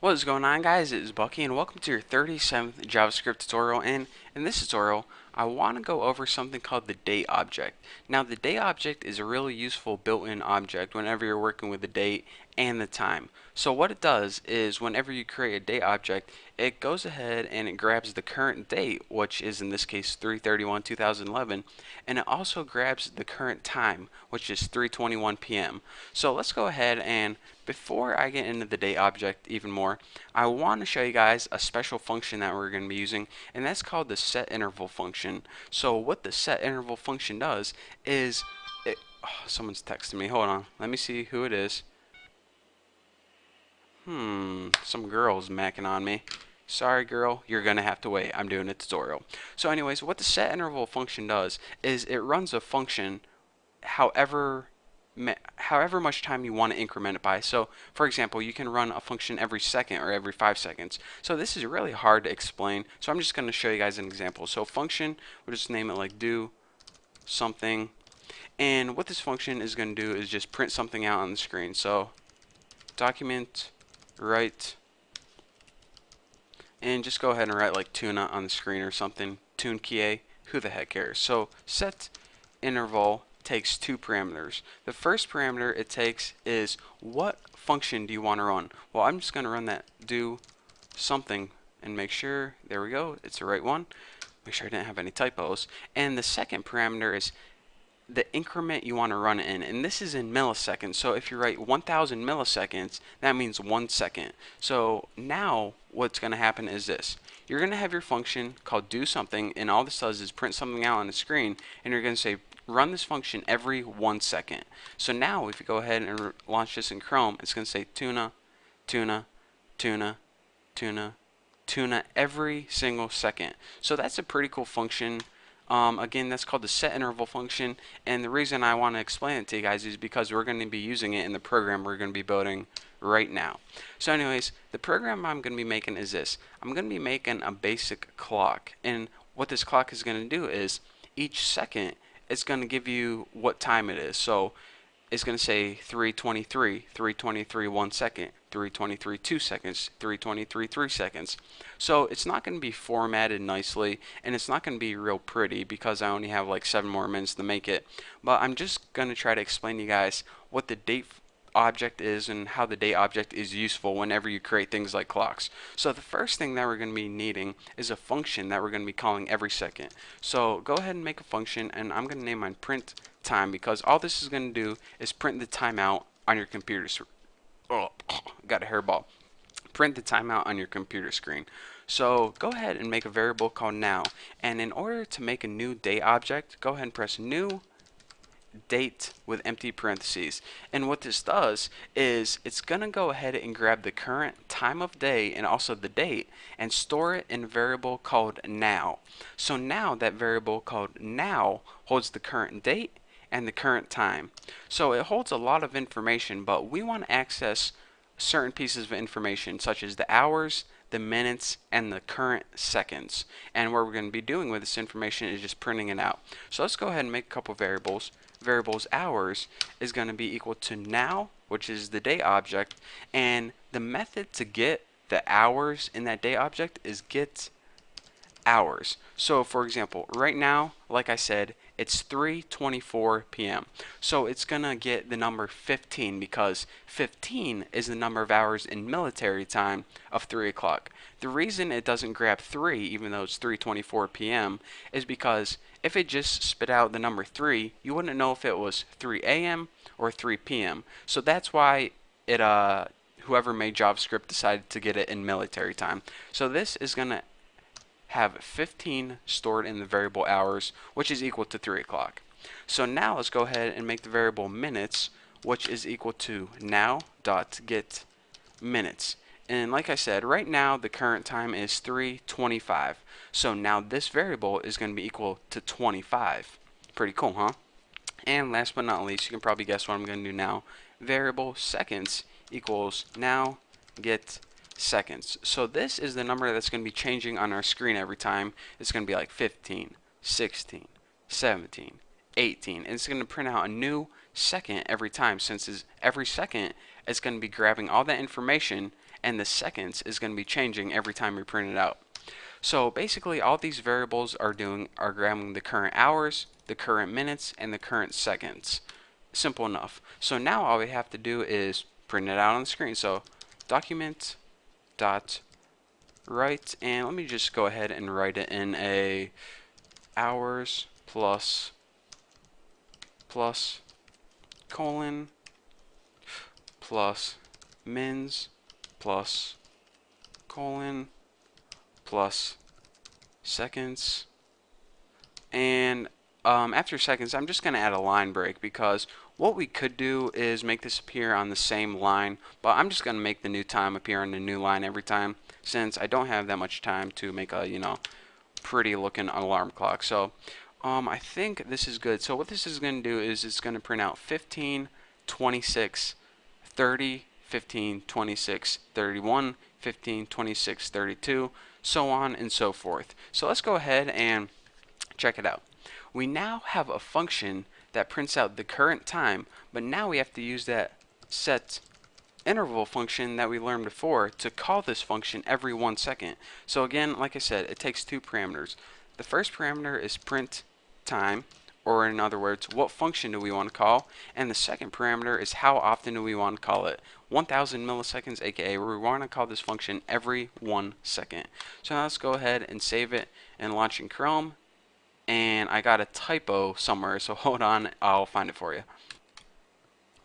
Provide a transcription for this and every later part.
What is going on, guys? It is Bucky and welcome to your 37th JavaScript tutorial. And in this tutorial I want to go over something called the date object. Now the date object is a really useful built-in object whenever you're working with the date and the time. So what it does is whenever you create a date object, it goes ahead and it grabs the current date, which is in this case 3/31/2011, and it also grabs the current time, which is 3:21 p.m. So let's go ahead and before I get into the date object even more, I want to show you guys a special function that we're going to be using, and that's called the set interval function. So what the set interval function does is someone's texting me. Hold on. Let me see who it is. Some girl's macking on me. Sorry, girl, you're gonna have to wait. I'm doing a tutorial. So anyways, what the set interval function does is it runs a function however however much time you want to increment it by. So for example, you can run a function every second or every 5 seconds. So this is really hard to explain, so I'm just going to show you guys an example. So function, we'll just name it like do something, and what this function is going to do is just print something out on the screen. So document write, and just go ahead and write like tuna on the screen or something, tune key, who the heck cares. So set interval takes two parameters. The first parameter it takes is what function do you want to run? Well, I'm just going to run that do something and make sure, there we go, it's the right one. Make sure I didn't have any typos. And the second parameter is the increment you want to run it in, and this is in milliseconds. So if you write 1000 milliseconds, that means 1 second. So now what's going to happen is this: you're going to have your function called do something, and all this does is print something out on the screen, and you're going to say run this function every 1 second. So now if you go ahead and launch this in Chrome, it's going to say tuna, tuna, tuna, tuna, tuna every single second. So that's a pretty cool function. Again, that's called the set interval function, and the reason I want to explain it to you guys is because we're going to be using it in the program we're going to be building right now. So anyways, the program I'm going to be making is this. I'm going to be making a basic clock, and what this clock is going to do is each second it's going to give you what time it is. So it's going to say 3:23, 3:23 1 second, 3:23 2 seconds, 3:23 3 seconds. So it's not going to be formatted nicely, and it's not going to be real pretty because I only have like 7 more minutes to make it. But I'm just going to try to explain to you guys what the date object is and how the date object is useful whenever you create things like clocks. So the first thing that we're going to be needing is a function that we're going to be calling every second. So go ahead and make a function, and I'm going to name mine print time, because all this is going to do is print the timeout on your computer. Oh, got a hairball. Print the timeout on your computer screen. So go ahead and make a variable called now, and in order to make a new date object, go ahead and press new date with empty parentheses. And what this does is it's gonna go ahead and grab the current time of day and also the date and store it in a variable called now. So now that variable called now holds the current date and the current time. So it holds a lot of information, but we want to access certain pieces of information such as the hours, the minutes, and the current seconds. And what we're going to be doing with this information is just printing it out. So let's go ahead and make a couple variables. Variables hours is going to be equal to now, which is the date object, and the method to get the hours in that date object is get hours. So for example, right now, like I said, it's 3:24 p.m. So it's gonna get the number 15 because 15 is the number of hours in military time of 3 o'clock. The reason it doesn't grab 3 even though it's 3:24 p.m. is because if it just spit out the number 3, you wouldn't know if it was 3 a.m. or 3 p.m. So that's why it whoever made JavaScript decided to get it in military time. So this is gonna have 15 stored in the variable hours, which is equal to 3 o'clock. So now let's go ahead and make the variable minutes, which is equal to now.get minutes. And like I said, right now the current time is 3:25. So now this variable is going to be equal to 25. Pretty cool, huh? And last but not least, you can probably guess what I'm going to do now. Variable seconds equals now get seconds. So this is the number that's going to be changing on our screen every time. It's going to be like 15, 16, 17, 18, and it's going to print out a new second every time, since every second it's going to be grabbing all that information and the seconds is going to be changing every time we print it out. So basically all these variables are grabbing the current hours, the current minutes, and the current seconds. Simple enough. So now all we have to do is print it out on the screen. So document dot write, and let me just go ahead and write it in a hours plus colon plus mins plus colon plus seconds, and after seconds I'm just going to add a line break, because what we could do is make this appear on the same line, but I'm just going to make the new time appear on the new line every time, since I don't have that much time to make a pretty looking alarm clock. So I think this is good. So what this is going to do is it's going to print out 15, 26, 30, 15, 26, 31, 15, 26, 32, so on and so forth. So let's go ahead and check it out. We now have a function that prints out the current time, but now we have to use that set interval function that we learned before to call this function every 1 second. So again, like I said, it takes two parameters. The first parameter is print time, or in other words, what function do we want to call, and the second parameter is how often do we want to call it. 1000 milliseconds, aka we want to call this function every 1 second. So now let's go ahead and save it and launch in Chrome. And I got a typo somewhere, so hold on, I'll find it for you.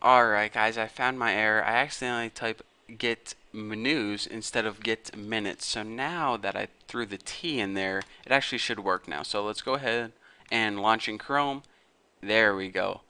Alright guys, I found my error. I accidentally typed get menus instead of get minutes. So now that I threw the T in there, it actually should work now. So let's go ahead and launch in Chrome. There we go.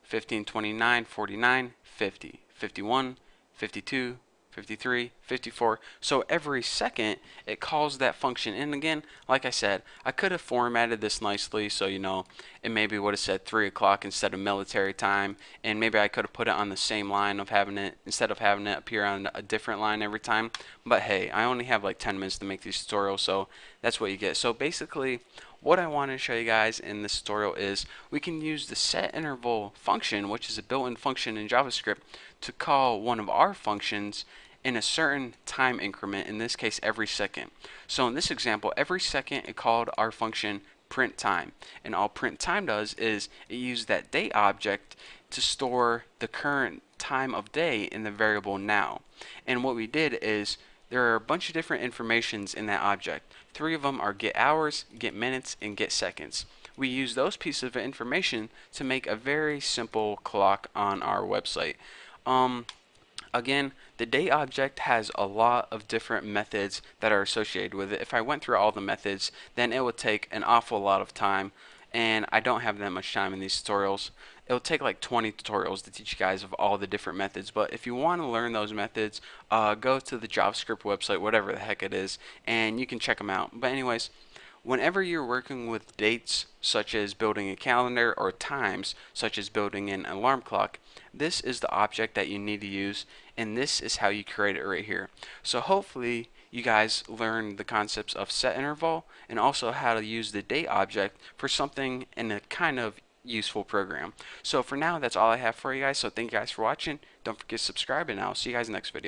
15, 29, 49, 50, 51, 52, 53, 54. So every second it calls that function. And again, like I said, I could have formatted this nicely so it maybe would have said 3 o'clock instead of military time, and maybe I could have put it on the same line of having it instead of having it appear on a different line every time. But hey, I only have like 10 minutes to make these tutorials, so that's what you get. So basically what I want to show you guys in this tutorial is we can use the set interval function, which is a built-in function in JavaScript, to call one of our functions in a certain time increment, in this case every second. So in this example, every second it called our function print time, and all print time does is it uses that date object to store the current time of day in the variable now. And what we did is there are a bunch of different informations in that object. 3 of them are get hours, get minutes, and get seconds. We use those pieces of information to make a very simple clock on our website. Again, the date object has a lot of different methods that are associated with it. If I went through all the methods, then it would take an awful lot of time, and I don't have that much time in these tutorials. It will take like 20 tutorials to teach you guys of all the different methods, but if you want to learn those methods, go to the JavaScript website, whatever the heck it is, and you can check them out. But anyways, whenever you're working with dates, such as building a calendar, or times, such as building an alarm clock, this is the object that you need to use, and this is how you create it right here. So hopefully you guys learn the concepts of set interval and also how to use the date object for something in a kind of useful program. So for now, that's all I have for you guys. So thank you guys for watching. Don't forget to subscribe, and I'll see you guys next video.